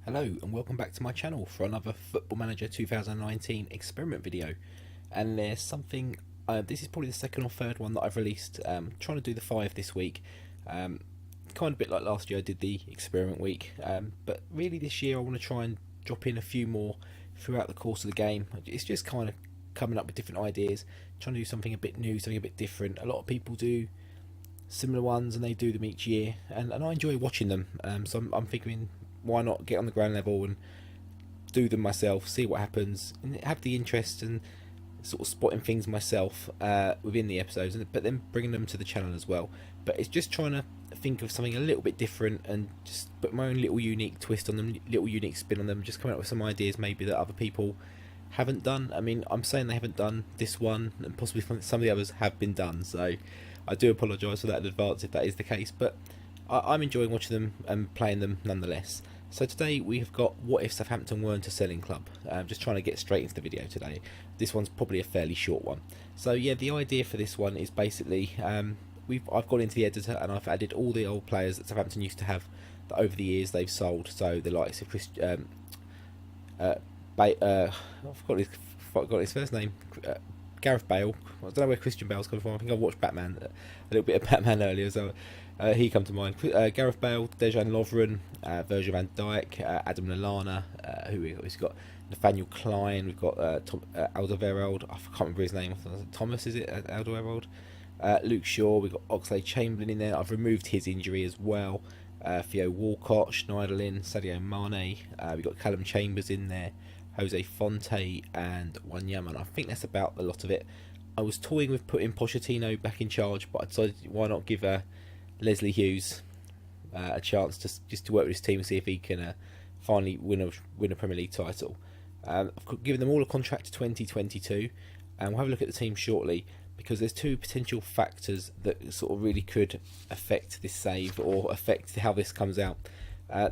Hello and welcome back to my channel for another Football Manager 2019 experiment video. And there's something, this is probably the second or third one that I've released, trying to do the 5 this week. Kind of a bit like last year I did the experiment week, but really this year I want to try and drop in a few more throughout the course of the game. It's just kind of coming up with different ideas, trying to do something a bit new, something a bit different. A lot of people do similar ones and they do them each year, and I enjoy watching them, so I'm thinking, why not get on the ground level and do them myself, see what happens, and have the interest and sort of spotting things myself within the episodes, but then bringing them to the channel as well. But it's just trying to think of something a little bit different and just put my own little unique twist on them, little unique spin on them, just coming up with some ideas maybe that other people haven't done. I mean, I'm saying they haven't done this one, and possibly some of the others have been done, so I do apologise for that in advance if that is the case, but I'm enjoying watching them and playing them nonetheless. So today we have got what if Southampton weren't a selling club. I'm just trying to get straight into the video today. This one's probably a fairly short one. So yeah, the idea for this one is basically I've gone into the editor and I've added all the old players that Southampton used to have that over the years they've sold. So the likes of I forgot his first name. Gareth Bale. I don't know where Christian Bale's coming from. I think I watched Batman, a little bit of Batman earlier, so he come to mind. Gareth Bale, Dejan Lovren, Virgil Van Dijk, Adam Lallana, we've got Nathaniel Klein, we've got Alderweireld, I can't remember his name, Thomas, is it? Alderweireld? Luke Shaw, we've got Oxlade-Chamberlain in there. I've removed his injury as well. Theo Walcott, Schneiderlin, Sadio Mane, we've got Callum Chambers in there, Jose Fonte and Wanyama, and I think that's about the lot of it. I was toying with putting Pochettino back in charge, but I decided why not give Leslie Hughes a chance to work with his team and see if he can finally win a Premier League title. I've given them all a contract to 2022, and we'll have a look at the team shortly, because there's two potential factors that sort of really could affect this save or affect how this comes out.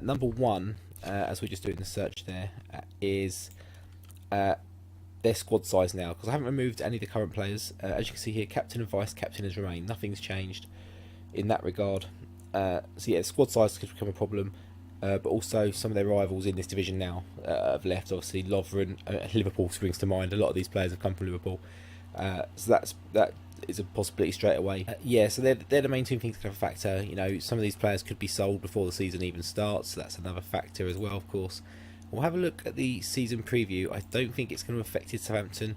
Number one, as we're just doing the search there, is their squad size now, because I haven't removed any of the current players. As you can see here, captain and vice captain has remained, nothing's changed in that regard. So yeah, squad size could become a problem, but also some of their rivals in this division now have left. Obviously Lovren, Liverpool springs to mind. A lot of these players have come from Liverpool, so that is a possibility straight away. Yeah, so they're the main two things that have a factor. You know, some of these players could be sold before the season even starts, so that's another factor as well, of course. We'll have a look at the season preview. I don't think it's going to affect Southampton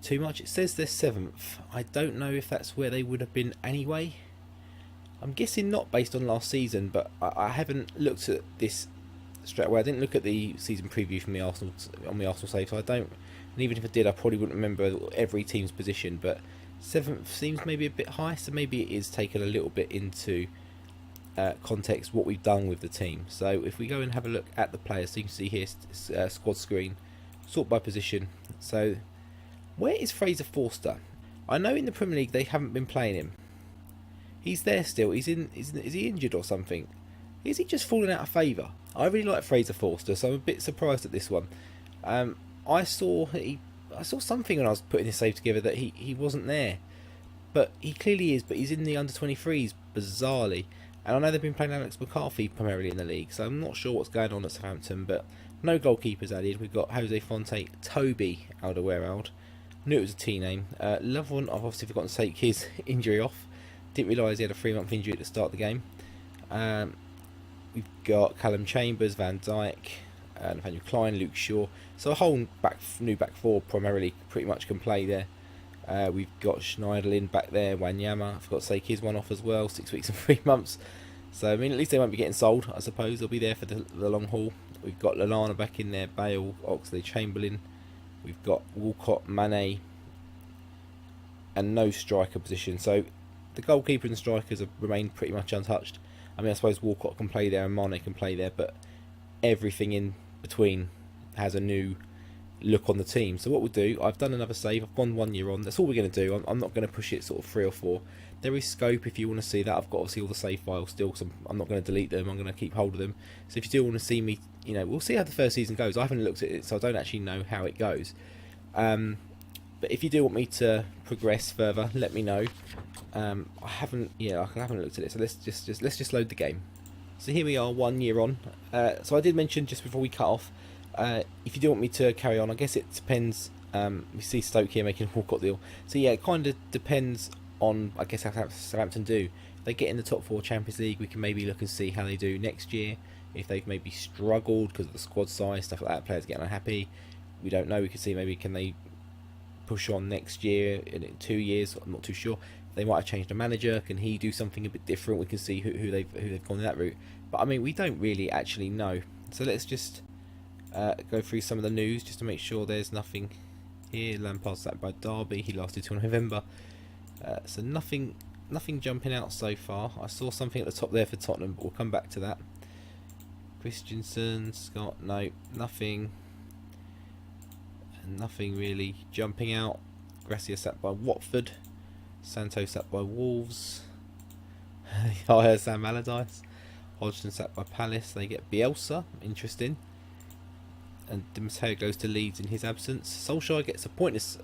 too much. It says they're 7th. I don't know if that's where they would have been anyway. I'm guessing not based on last season, but I haven't looked at this straight away. I didn't look at the season preview from the Arsenal save, so I don't. And even if I did, I probably wouldn't remember every team's position. But 7th seems maybe a bit high, so maybe it is taken a little bit into context what we've done with the team. So if we go and have a look at the players, so you can see here squad screen, sort by position. So where is Fraser Forster? I know in the Premier League they haven't been playing him. He's there still. Is he injured or something? Is he just falling out of favour? I really like Fraser Forster, so I'm a bit surprised at this one. I saw something when I was putting this save together that he wasn't there, but he clearly is. But he's in the under-23s bizarrely, and I know they've been playing Alex McCarthy primarily in the league, so I'm not sure what's going on at Southampton. But no goalkeepers added. We've got Jose Fonte, Toby Alderweireld. Knew it was a T name. Lovren, I've obviously forgotten to take his injury off. Didn't realise he had a 3-month injury at the start of the game. We've got Callum Chambers, Van Dijk, Nathaniel Klein, Luke Shaw. So a whole new back four primarily pretty much can play there. We've got Schneiderlin back there, Wanyama. I forgot to take his one off as well, 6 weeks and 3 months. So I mean, at least they won't be getting sold, I suppose. They'll be there for the long haul. We've got Lallana back in there, Bale, Oxlade-Chamberlain. We've got Walcott, Mane, and no striker position. So the goalkeeper and the strikers have remained pretty much untouched. I mean, I suppose Walcott can play there and Mane can play there, but everything in between has a new look on the team. So what we'll do, I've done another save. I've gone 1 year on. That's all we're going to do. I'm not going to push it sort of 3 or 4. There is scope if you want to see that. I've got obviously all the save files still, because I'm not going to delete them. I'm going to keep hold of them. So if you do want to see me, you know, we'll see how the first season goes. I haven't looked at it, so I don't actually know how it goes. But if you do want me to progress further, let me know. I haven't looked at it, so let's just load the game. So here we are 1 year on. So I did mention just before we cut off, if you do want me to carry on, I guess it depends. We see Stoke here making a Walcott deal. So yeah, it kind of depends on, I guess, how Southampton do. If they get in the top 4 Champions League, we can maybe look and see how they do next year. If they've maybe struggled because of the squad size, stuff like that, players getting unhappy, we don't know. We can see maybe can they push on next year, in 2 years. I'm not too sure. They might have changed the manager. Can he do something a bit different? We can see who they've gone that route. But I mean, we don't really actually know. So let's just go through some of the news just to make sure there's nothing here. Lampard sacked by Derby. He lasted till November. So nothing jumping out so far. I saw something at the top there for Tottenham, but we'll come back to that. Christensen, Scott, no, nothing. And nothing really jumping out. Gracia sacked by Watford. Santos sacked by Wolves. I Sam Allardyce. Hodgson sacked by Palace. They get Bielsa. Interesting. And Di Matteo goes to Leeds in his absence. Solskjaer gets a pointless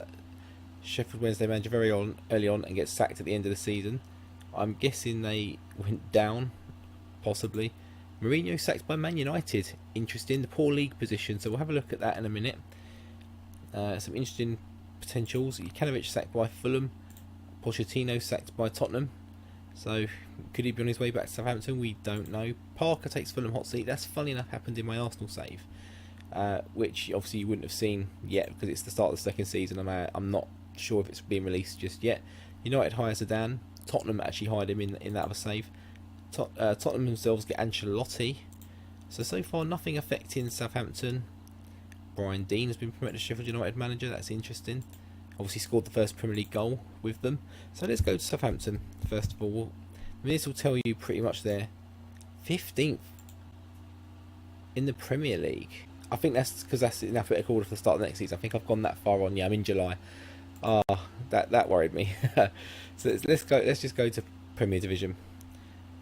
Sheffield Wednesday manager very early on and gets sacked at the end of the season. I'm guessing they went down, possibly. Mourinho sacked by Man United. Interesting. The poor league position. So we'll have a look at that in a minute. Some interesting potentials. Jukanovic sacked by Fulham. Pochettino sacked by Tottenham. So could he be on his way back to Southampton? We don't know. Parker takes Fulham hot seat. That's funny enough happened in my Arsenal save, which obviously you wouldn't have seen yet because it's the start of the second season and I'm not sure if it's being released just yet. United hire Zidane. Tottenham actually hired him in that other save. Tottenham themselves get Ancelotti. So far nothing affecting Southampton. Brian Dean has been promoted to Sheffield United manager. That's interesting. Obviously scored the first Premier League goal with them. So let's go to Southampton first of all. This will tell you pretty much they're 15th in the Premier League. I think that's because that's in alphabetical order for the start of the next season. I think I've gone that far on. Yeah, I'm in July. That worried me. So let's just go to Premier Division.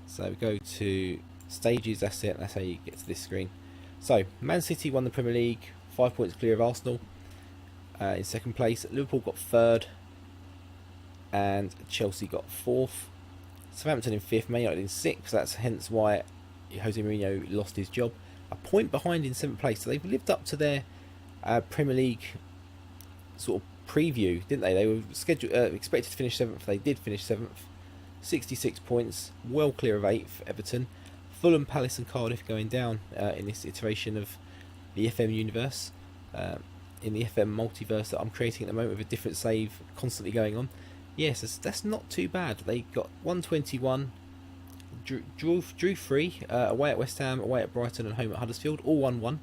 So we go to stages. That's it. That's how you get to this screen. So Man City won the Premier League, 5 points clear of Arsenal. In second place, Liverpool got third, and Chelsea got fourth. Southampton in fifth, Man United in sixth. That's hence why Jose Mourinho lost his job. A point behind in seventh place. So they've lived up to their Premier League sort of preview, didn't they? They were expected to finish seventh. They did finish seventh. 66 points, well clear of eighth. Everton, Fulham, Palace, and Cardiff going down in this iteration of the FM universe. In the FM multiverse that I'm creating at the moment with a different save constantly going on. Yes, that's not too bad. They got 121, drew 3 away at West Ham, away at Brighton and home at Huddersfield, all 1-1.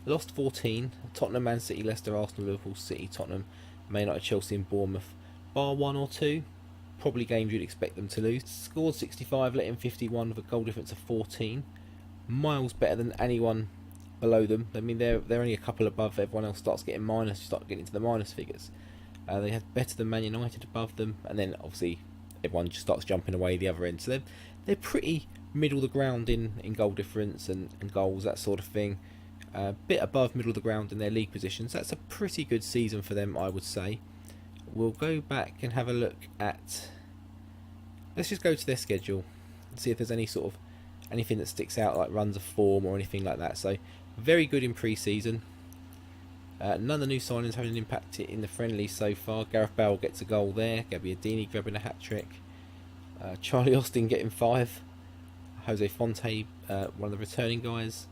Lost 14, Tottenham, Man City, Leicester, Arsenal, Liverpool, City, Tottenham, Man United, Chelsea and Bournemouth. Bar 1 or 2, probably games you'd expect them to lose. Scored 65, let in 51 with a goal difference of 14. Miles better than anyone below them. I mean, they're only a couple above. Everyone else starts getting minus. You start getting into the minus figures. They have better than Man United above them, and then obviously everyone just starts jumping away the other end. So they're pretty middle of the ground in goal difference and goals, that sort of thing. A bit above middle of the ground in their league positions. That's a pretty good season for them, I would say. We'll go back and have a look at. Let's just go to their schedule and see if there's any sort of anything that sticks out, like runs of form or anything like that. So very good in pre-season. None of the new signings having an impact in the friendly so far. Gareth Bale gets a goal there. Gabbiadini grabbing a hat-trick. Charlie Austin getting 5. Jose Fonte, one of the returning guys.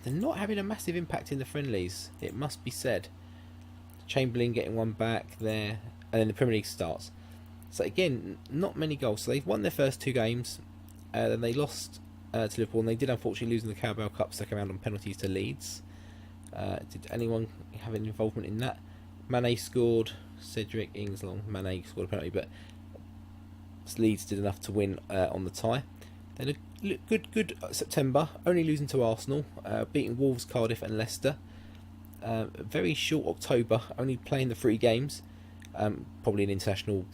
They're not having a massive impact in the friendlies, it must be said. Chamberlain getting one back there. And then the Premier League starts. So again, not many goals. So they've won their first 2 games. Then they lost to Liverpool, and they did unfortunately lose in the Carabao Cup second round on penalties to Leeds. Did anyone have any involvement in that? Mane scored, Cedric Ings long. Mane scored a penalty, but Leeds did enough to win on the tie. Then a good September, only losing to Arsenal, beating Wolves, Cardiff and Leicester. Very short October, only playing the 3 games. Probably an international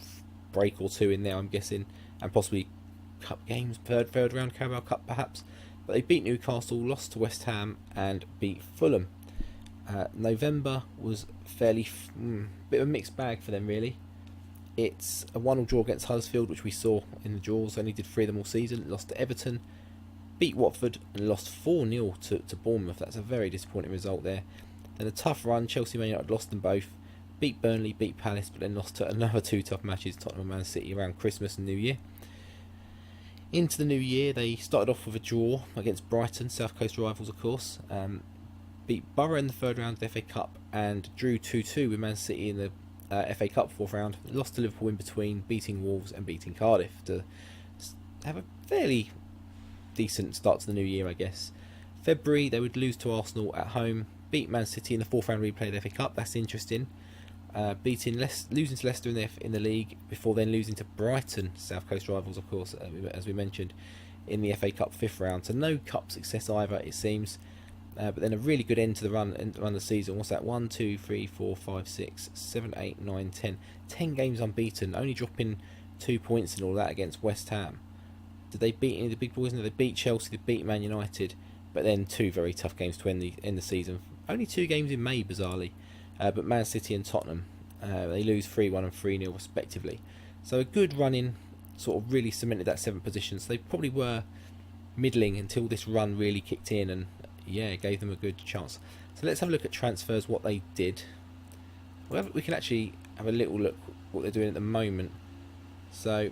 break or 2 in there, I'm guessing, and possibly cup games, third round Carabao Cup perhaps. But they beat Newcastle, lost to West Ham and beat Fulham. November was fairly bit of a mixed bag for them really. It's a 1-1 draw against Huddersfield, which we saw in the draws. Only did 3 of them all season. Lost to Everton, beat Watford and lost 4-0 to Bournemouth. That's a very disappointing result there. Then a tough run, Chelsea, Man United lost them both. Beat Burnley, beat Palace, but then lost to another 2 tough matches, Tottenham and Man City, around Christmas and New Year. Into the new year, they started off with a draw against Brighton, South Coast rivals of course. Beat Borough in the third round of the FA Cup and drew 2-2 with Man City in the FA Cup fourth round. Lost to Liverpool in between, beating Wolves and beating Cardiff to have a fairly decent start to the new year, I guess. February, they would lose to Arsenal at home, beat Man City in the fourth round replay of the FA Cup. That's interesting. Losing to Leicester in the league before then losing to Brighton, South Coast rivals of course, as we mentioned, in the FA Cup fifth round. So no cup success either, it seems. But then a really good end to the run of the season. What's that? 1, 2, 3, 4, 5, 6, 7, 8, 9, 10. 10 games unbeaten, only dropping 2 points and all that against West Ham. Did they beat any of the big boys? No, they beat Chelsea, they beat Man United, but then 2 very tough games to end the season. Only 2 games in May, bizarrely. But Man City and Tottenham, they lose 3-1 and 3-0 respectively. So a good run-in sort of really cemented that 7th position. So they probably were middling until this run really kicked in and gave them a good chance. So let's have a look at transfers, what they did. We can actually have a little look what they're doing at the moment. So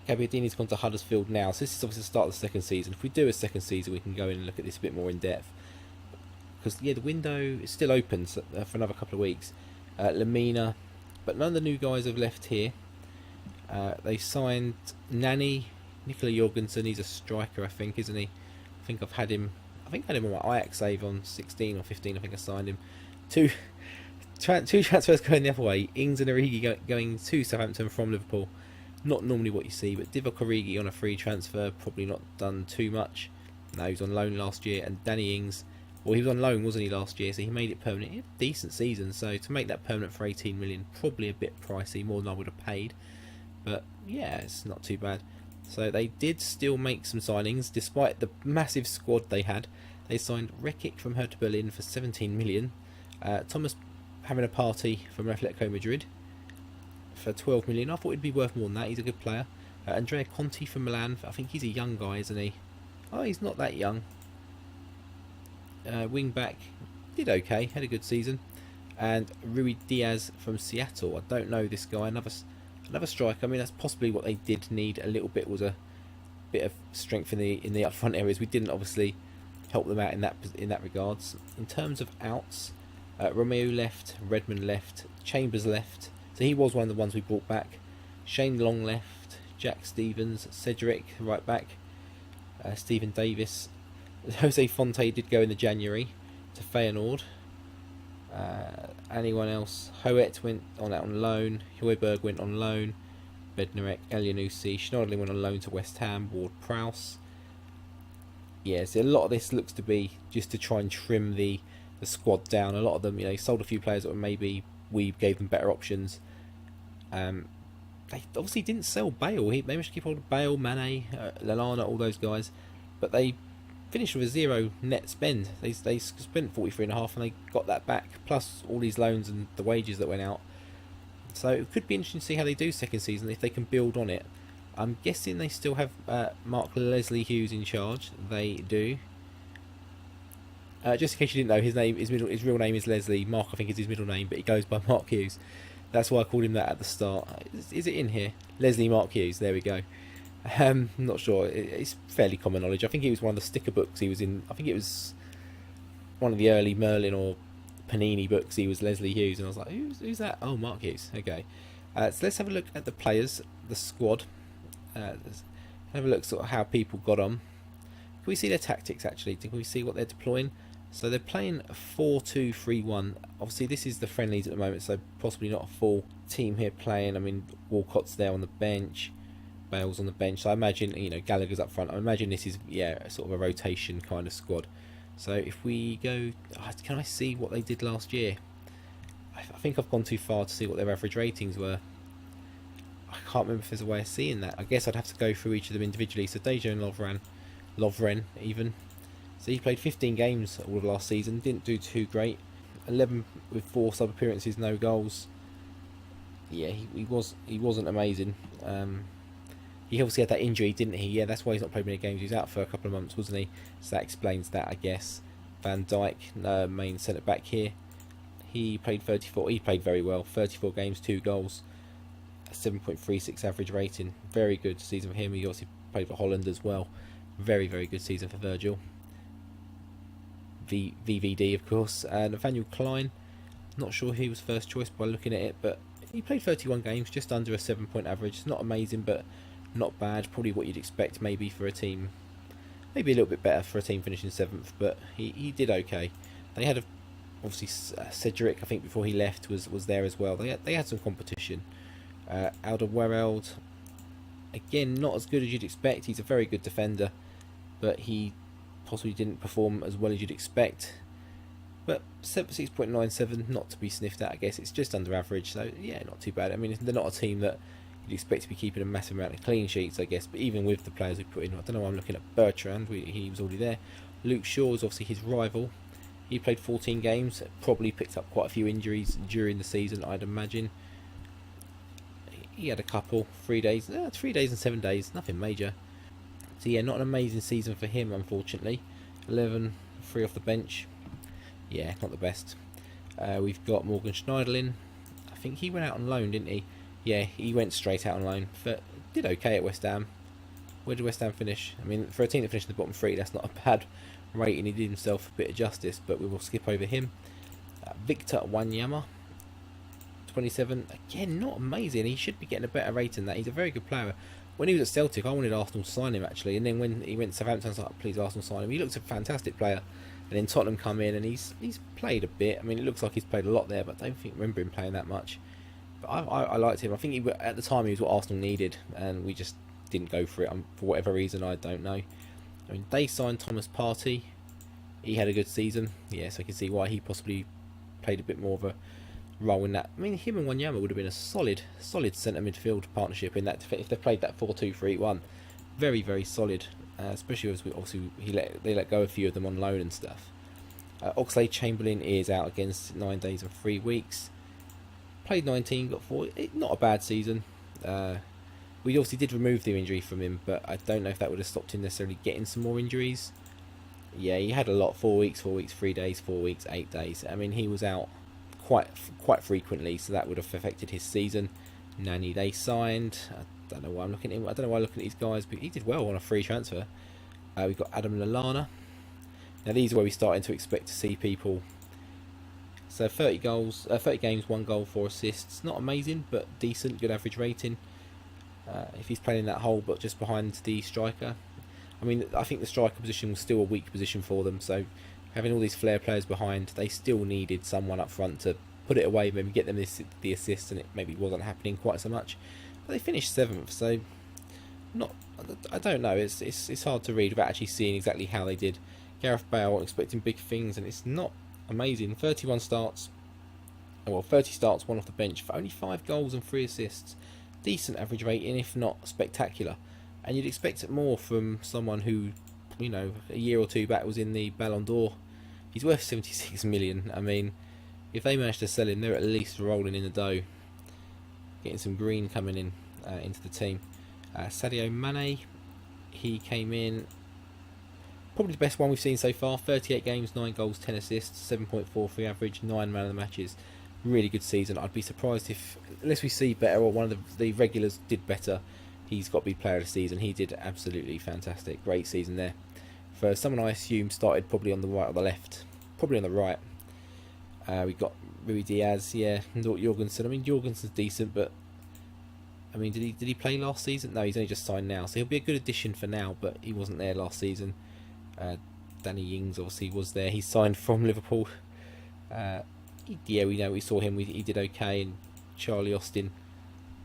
Gabbiadini's gone to Huddersfield now. So this is obviously the start of the second season. If we do a second season, we can go in and look at this a bit more in depth. Because the window is still open for another couple of weeks. Lamina, but none of the new guys have left here. They signed Nani, Nicola Jorgensen. He's a striker, I think, isn't he? I think I had him on my Ajax save on 16 or 15. I think I signed him. Two transfers going the other way. Ings and Origi going to Southampton from Liverpool. Not normally what you see, but Divock Origi on a free transfer, probably not done too much. No, he was on loan last year, and Danny Ings. Well, he was on loan, wasn't he, last year? So he made it permanent. He had a decent season. So to make that permanent for 18 million, probably a bit pricey, more than I would have paid. But yeah, it's not too bad. So they did still make some signings, despite the massive squad they had. They signed Rekic from Hertha Berlin for 17 million. Thomas having a party from Atletico Madrid for 12 million. I thought it'd be worth more than that. He's a good player. Andrea Conti from Milan. I think he's a young guy, isn't he? Oh, he's not that young. Wing back, did okay, had a good season. And Rui Diaz from Seattle. I don't know this guy. Another striker. I mean, that's possibly what they did need a little bit, was a bit of strength in the up front areas. We didn't obviously help them out in that regards. In terms of outs, Romeo left, Redmond left, Chambers left. So he was one of the ones we brought back. Shane Long left, Jack Stevens, Cedric right back, Stephen Davis. Jose Fonte did go in the January to Feyenoord. Anyone else? Hoet went on loan. Højbjerg went on loan. Bednarek, Elyounoussi. Schneiderlin went on loan to West Ham. Ward-Prowse. Yeah, so a lot of this looks to be just to try and trim the squad down. A lot of them, sold a few players that were maybe we gave them better options. They obviously didn't sell Bale. They managed to keep hold of Bale, Mane, Lallana, all those guys, but they finished with a 0 net spend. They spent 43.5 and they got that back, plus all these loans and the wages that went out. So it could be interesting to see how they do second season, if they can build on it. I'm guessing they still have Mark Leslie Hughes in charge. They do. Just in case you didn't know, his real name is Leslie. Mark, I think, is his middle name, but he goes by Mark Hughes. That's why I called him that at the start. Is it in here? Leslie Mark Hughes. There we go. I'm not sure. It's fairly common knowledge. I think he was one of the sticker books he was in. I think it was one of the early Merlin or Panini books. He was Leslie Hughes, and I was like, who's that? Oh, Mark Hughes. Okay. So let's have a look at the players, the squad. Let's have a look sort of how people got on. Can we see their tactics actually? Can we see what they're deploying? So they're playing 4-2-3-1. Obviously this is the friendlies at the moment, so possibly not a full team here playing. I mean, Walcott's there on the bench, Bale's on the bench. So I imagine, Gallagher's up front. I imagine this is, sort of a rotation kind of squad. So if we go, can I see what they did last year? I think I've gone too far to see what their average ratings were. I can't remember if there's a way of seeing that. I guess I'd have to go through each of them individually. So Dejan Lovren even. So he played 15 games all of last season, didn't do too great. 11 with 4 sub appearances, no goals. Yeah, he wasn't amazing. he obviously had that injury, didn't he? Yeah, that's why he's not played many games. He was out for a couple of months, wasn't he? So that explains that, I guess. Van Dijk, main centre back here. He played 34. He played very well. 34 games, 2 goals, 7.36 average rating. Very good season for him. He obviously played for Holland as well. Very, very good season for Virgil. VVD, of course. Nathaniel Klein. Not sure he was first choice by looking at it, but he played 31 games, just under a 7-point average. It's not amazing, but not bad. Probably what you'd expect maybe for a team. Maybe a little bit better for a team finishing 7th, but he did okay. They had obviously Cedric, I think before he left, was there as well. They had some competition. Alderweireld, again, not as good as you'd expect. He's a very good defender, but he possibly didn't perform as well as you'd expect. But 6.97, not to be sniffed at, I guess. It's just under average, so yeah, not too bad. I mean, they're not a team that you'd expect to be keeping a massive amount of clean sheets, I guess. But even with the players we put in, I don't know why I'm looking at Bertrand. He was already there. Luke Shaw is obviously his rival. He played 14 games, probably picked up quite a few injuries during the season, I'd imagine. He had a couple, 3 days, 3 days and 7 days, nothing major. So yeah, not an amazing season for him, unfortunately. 11, 3 off the bench. Yeah, not the best. We've got Morgan Schneiderlin. I think he went out on loan, didn't he? Yeah, he went straight out on loan. But did okay at West Ham. Where did West Ham finish? I mean, for a team that finished in the bottom 3, that's not a bad rating. He did himself a bit of justice, but we will skip over him. Victor Wanyama, 27. Again, not amazing. He should be getting a better rating than that. He's a very good player. When he was at Celtic, I wanted Arsenal to sign him, actually. And then when he went to Southampton, I was like, please, Arsenal, sign him. He looks a fantastic player. And then Tottenham come in, and he's played a bit. I mean, it looks like he's played a lot there, but I don't remember him playing that much. But I liked him. I think at the time he was what Arsenal needed, and we just didn't go for it for whatever reason. I don't know. I mean, they signed Thomas Partey. He had a good season. Yeah, so I can see why he possibly played a bit more of a role in that. I mean, him and Wanyama would have been a solid centre midfield partnership in that if they played that 4-2-3-1. Very, very solid. Especially as obviously they let go a few of them on loan and stuff. Oxlade-Chamberlain is out against 9 days and 3 weeks. Played 19, got 4. Not a bad season. We obviously did remove the injury from him, but I don't know if that would have stopped him necessarily getting some more injuries. Yeah, he had a lot. 4 weeks, 3 days, 4 weeks, 8 days. I mean, he was out quite frequently, so that would have affected his season. Nani they signed. I don't know why I'm looking at him. I don't know why I'm looking at these guys, but he did well on a free transfer. We've got Adam Lallana. Now these are where we're starting to expect to see people. So 30 games, 1 goal, 4 assists. Not amazing, but decent, good average rating. If he's playing in that hole, but just behind the striker. I mean, I think the striker position was still a weak position for them. So having all these flair players behind, they still needed someone up front to put it away, maybe get them the assist, and it maybe wasn't happening quite so much. But they finished 7th, so I don't know. It's hard to read without actually seeing exactly how they did. Gareth Bale, expecting big things, and it's not amazing. 30 starts, 1 off the bench for only 5 goals and 3 assists. Decent average rating, if not spectacular. And you'd expect it more from someone who, you know, a year or 2 back was in the Ballon d'Or. He's worth 76 million. I mean, if they manage to sell him, they're at least rolling in the dough. Getting some green coming in into the team. Sadio Mane, he came in. Probably the best one we've seen so far. 38 games, 9 goals, 10 assists, 7.43 average, 9 man of the matches. Really good season. I'd be surprised if, unless we see better or one of the regulars did better, he's got to be player of the season. He did absolutely fantastic. Great season there. For someone I assume started probably on the right or the left. Probably on the right. We got Rui Diaz, yeah, Jorgensen. I mean, Jorgensen's decent, but I mean, did he play last season? No, he's only just signed now, so he'll be a good addition for now. But he wasn't there last season. Danny Ings obviously was there. He signed from Liverpool. Yeah, we saw him. He did okay. And Charlie Austin,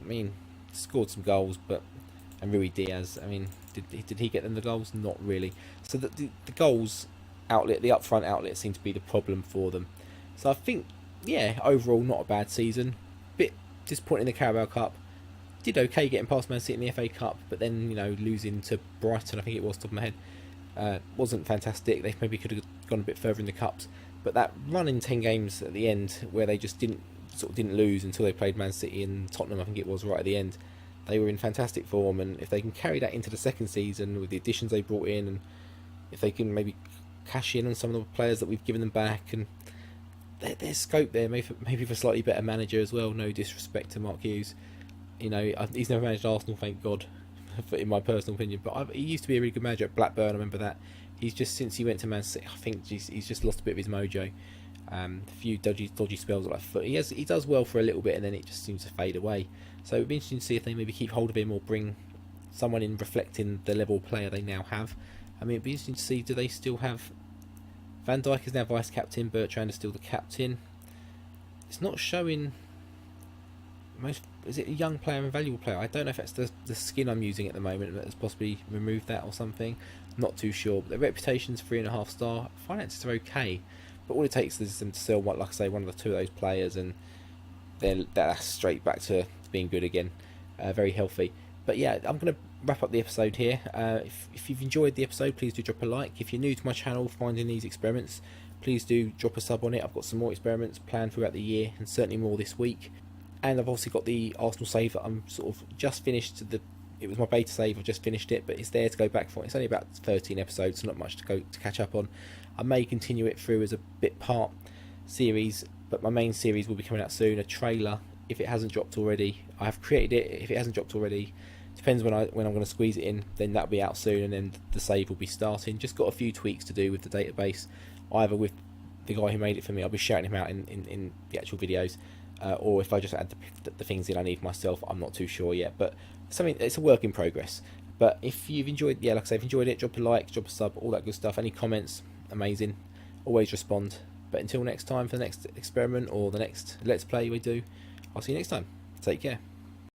I mean, scored some goals, but and Rui Diaz, I mean, did he get them the goals? Not really. So the goals outlet, the upfront outlet, seemed to be the problem for them. So I think, yeah, overall not a bad season. Bit disappointing in the Carabao Cup. Did okay getting past Man City in the FA Cup, but then, you know, losing to Brighton, I think it was, top of my head, wasn't fantastic. They maybe could have gone a bit further in the cups, but that run in 10 games at the end, where they just didn't lose until they played Man City and Tottenham, I think it was, right at the end. they were in fantastic form, and if they can carry that into the second season with the additions they brought in, and if they can maybe cash in on some of the players that we've given them back, and there's scope there, maybe for slightly better manager as well. No disrespect to Mark Hughes, you know, he's never managed Arsenal, thank God, in my personal opinion. But he used to be a really good manager at Blackburn. I remember that. He's just, since he went to Man City, I think he's just lost a bit of his mojo. A few dodgy spells at that foot. He does well for a little bit, and then it just seems to fade away. So it'd be interesting to see if they maybe keep hold of him or bring someone in reflecting the level of player they now have. I mean, it'd be interesting to see, do they still have... Van Dijk is now vice captain, Bertrand is still the captain. It's not showing... Is it a young player and valuable player? I don't know if that's the skin I'm using at the moment that has possibly removed that or something. Not too sure. But their reputation's 3.5 star. Finances are okay, but all it takes is them to sell, like I say, one of the two of those players, and then that's straight back to being good again. Very healthy. But yeah, I'm going to wrap up the episode here. If you've enjoyed the episode, please do drop a like. If you're new to my channel, finding these experiments, please do drop a sub on it. I've got some more experiments planned throughout the year, and certainly more this week. And I've obviously got the Arsenal save that I'm sort of just finished. It was my beta save, I've just finished it, but it's there to go back for. It's only about 13 episodes, so not much to catch up on. I may continue it through as a bit part series, but my main series will be coming out soon. A trailer, if it hasn't dropped already. I have created it. If it hasn't dropped already, depends when I'm going to squeeze it in. Then that'll be out soon, and then the save will be starting. Just got a few tweaks to do with the database, either with the guy who made it for me. I'll be shouting him out in the actual videos. Or if I just add the things in I need myself, I'm not too sure yet. But it's a work in progress. But if you've enjoyed, like I say, if you enjoyed it, drop a like, drop a sub, all that good stuff. Any comments, amazing. Always respond. But until next time for the next experiment or the next Let's Play we do, I'll see you next time. Take care.